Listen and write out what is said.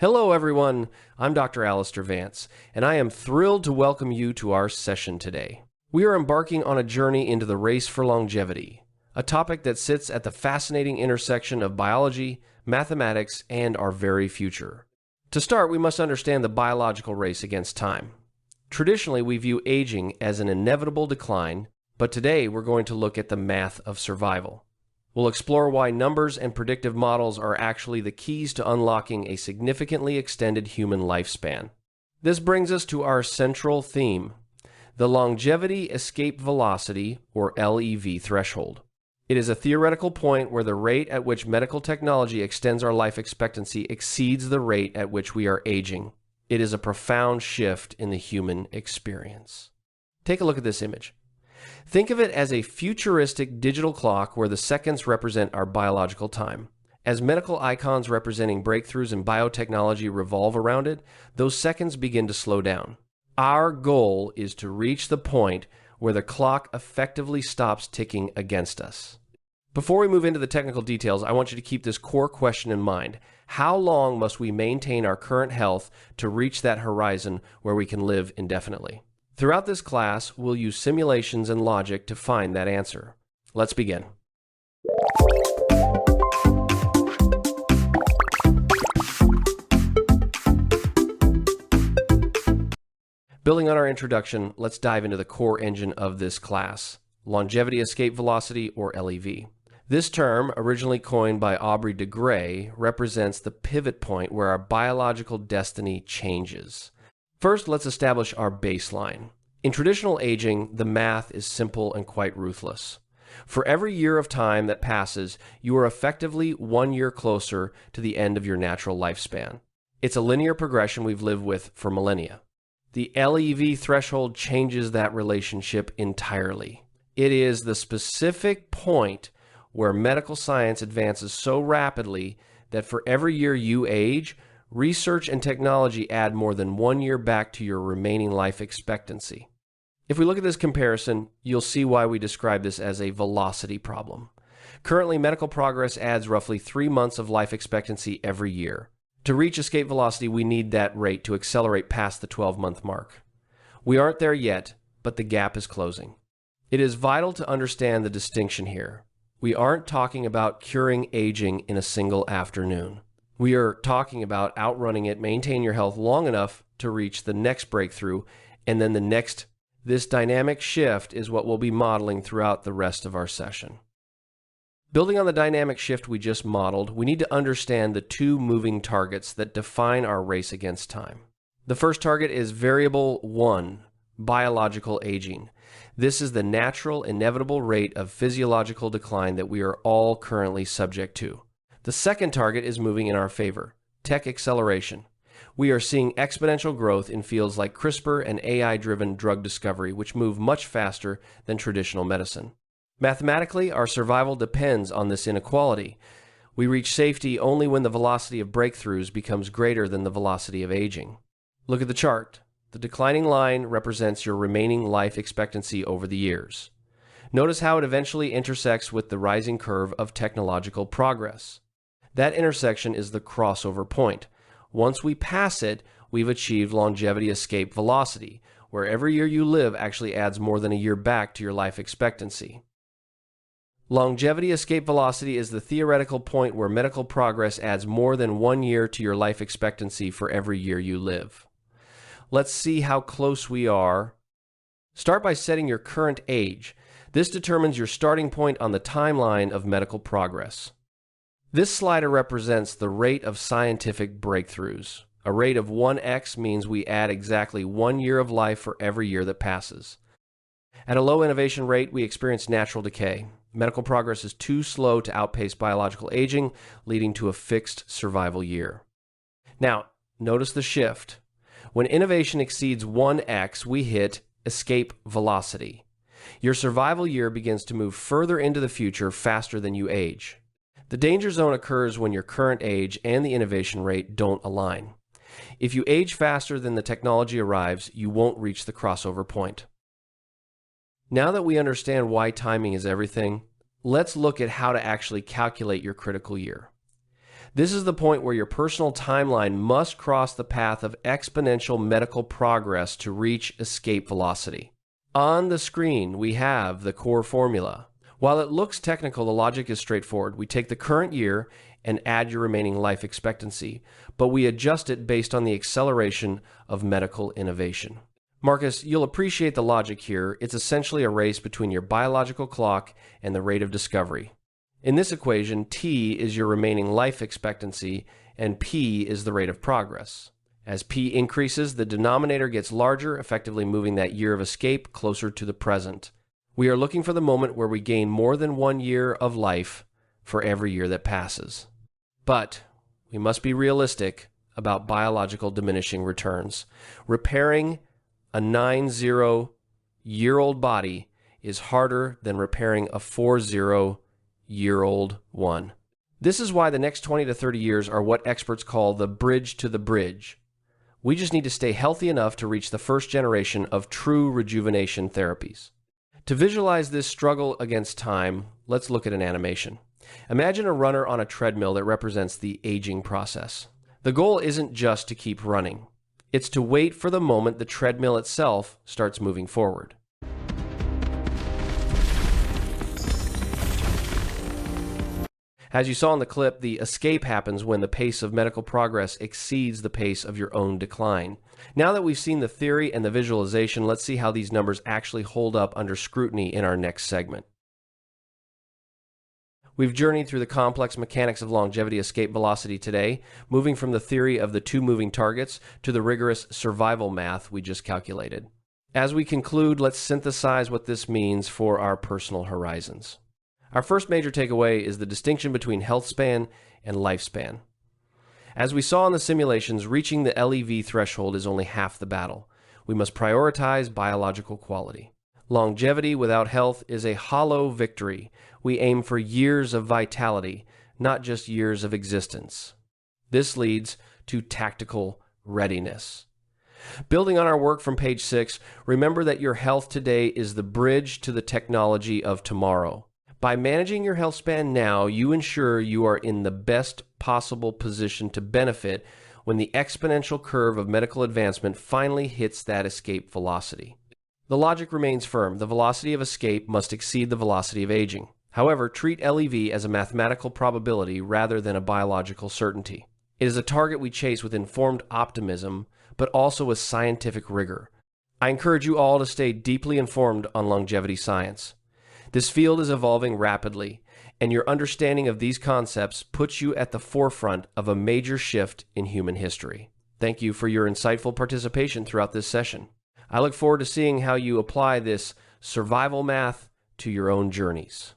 Hello, everyone. I'm Dr. Alistair Vance, and I am thrilled to welcome you to our session today. We are embarking on a journey into the race for longevity, a topic that sits at the fascinating intersection of biology, mathematics, and our very future. To start, we must understand the biological race against time. Traditionally, we view aging as an inevitable decline, but today we're going to look at the math of survival. We'll explore why numbers and predictive models are actually the keys to unlocking a significantly extended human lifespan. This brings us to our central theme, the longevity escape velocity, or LEV threshold. It is a theoretical point where the rate at which medical technology extends our life expectancy exceeds the rate at which we are aging. It is a profound shift in the human experience. Take a look at this image. Think of it as a futuristic digital clock where the seconds represent our biological time. As medical icons representing breakthroughs in biotechnology revolve around it, those seconds begin to slow down. Our goal is to reach the point where the clock effectively stops ticking against us. Before we move into the technical details, I want you to keep this core question in mind. How long must we maintain our current health to reach that horizon where we can live indefinitely? Throughout this class, we'll use simulations and logic to find that answer. Let's begin. Building on our introduction, let's dive into the core engine of this class, longevity escape velocity, or LEV. This term, originally coined by Aubrey de Grey, represents the pivot point where our biological destiny changes. First, let's establish our baseline. In traditional aging, the math is simple and quite ruthless. For every year of time that passes, you are effectively 1 year closer to the end of your natural lifespan. It's a linear progression we've lived with for millennia. The LEV threshold changes that relationship entirely. It is the specific point where medical science advances so rapidly that for every year you age, research and technology add more than 1 year back to your remaining life expectancy. If we look at this comparison, you'll see why we describe this as a velocity problem. Currently, medical progress adds roughly 3 months of life expectancy every year. To reach escape velocity, we need that rate to accelerate past the 12-month mark. We aren't there yet, but the gap is closing. It is vital to understand the distinction here. We aren't talking about curing aging in a single afternoon. We are talking about outrunning it, maintain your health long enough to reach the next breakthrough, and then the next. This dynamic shift is what we'll be modeling throughout the rest of our session. Building on the dynamic shift we just modeled, we need to understand the two moving targets that define our race against time. The first target is variable 1, biological aging. This is the natural, inevitable rate of physiological decline that we are all currently subject to. The second target is moving in our favor, tech acceleration. We are seeing exponential growth in fields like CRISPR and AI-driven drug discovery, which move much faster than traditional medicine. Mathematically, our survival depends on this inequality. We reach safety only when the velocity of breakthroughs becomes greater than the velocity of aging. Look at the chart. The declining line represents your remaining life expectancy over the years. Notice how it eventually intersects with the rising curve of technological progress. That intersection is the crossover point. Once we pass it, we've achieved longevity escape velocity, where every year you live actually adds more than a year back to your life expectancy. Longevity escape velocity is the theoretical point where medical progress adds more than 1 year to your life expectancy for every year you live. Let's see how close we are. Start by setting your current age. This determines your starting point on the timeline of medical progress. This slider represents the rate of scientific breakthroughs. A rate of 1x means we add exactly 1 year of life for every year that passes. At a low innovation rate, we experience natural decay. Medical progress is too slow to outpace biological aging, leading to a fixed survival year. Now, notice the shift. When innovation exceeds 1x, we hit escape velocity. Your survival year begins to move further into the future faster than you age. The danger zone occurs when your current age and the innovation rate don't align. If you age faster than the technology arrives, you won't reach the crossover point. Now that we understand why timing is everything, let's look at how to actually calculate your critical year. This is the point where your personal timeline must cross the path of exponential medical progress to reach escape velocity. On the screen, we have the core formula. While it looks technical, the logic is straightforward. We take the current year and add your remaining life expectancy, but we adjust it based on the acceleration of medical innovation. Marcus, you'll appreciate the logic here. It's essentially a race between your biological clock and the rate of discovery. In this equation, T is your remaining life expectancy, and P is the rate of progress. As P increases, the denominator gets larger, effectively moving that year of escape closer to the present. We are looking for the moment where we gain more than 1 year of life for every year that passes. But we must be realistic about biological diminishing returns. Repairing a 90-year-old body is harder than repairing a 40-year-old one. This is why the next 20 to 30 years are what experts call the bridge to the bridge. We just need to stay healthy enough to reach the first generation of true rejuvenation therapies. To visualize this struggle against time, let's look at an animation. Imagine a runner on a treadmill that represents the aging process. The goal isn't just to keep running. It's to wait for the moment the treadmill itself starts moving forward. As you saw in the clip, the escape happens when the pace of medical progress exceeds the pace of your own decline. Now that we've seen the theory and the visualization, let's see how these numbers actually hold up under scrutiny in our next segment. We've journeyed through the complex mechanics of longevity escape velocity today, moving from the theory of the two moving targets to the rigorous survival math we just calculated. As we conclude, let's synthesize what this means for our personal horizons. Our first major takeaway is the distinction between health span and lifespan. As we saw in the simulations, reaching the LEV threshold is only half the battle. We must prioritize biological quality. Longevity without health is a hollow victory. We aim for years of vitality, not just years of existence. This leads to tactical readiness. Building on our work from page 6, remember that your health today is the bridge to the technology of tomorrow. By managing your health span now, you ensure you are in the best possible position to benefit when the exponential curve of medical advancement finally hits that escape velocity. The logic remains firm. The velocity of escape must exceed the velocity of aging. However, treat LEV as a mathematical probability rather than a biological certainty. It is a target we chase with informed optimism, but also with scientific rigor. I encourage you all to stay deeply informed on longevity science. This field is evolving rapidly, and your understanding of these concepts puts you at the forefront of a major shift in human history. Thank you for your insightful participation throughout this session. I look forward to seeing how you apply this survival math to your own journeys.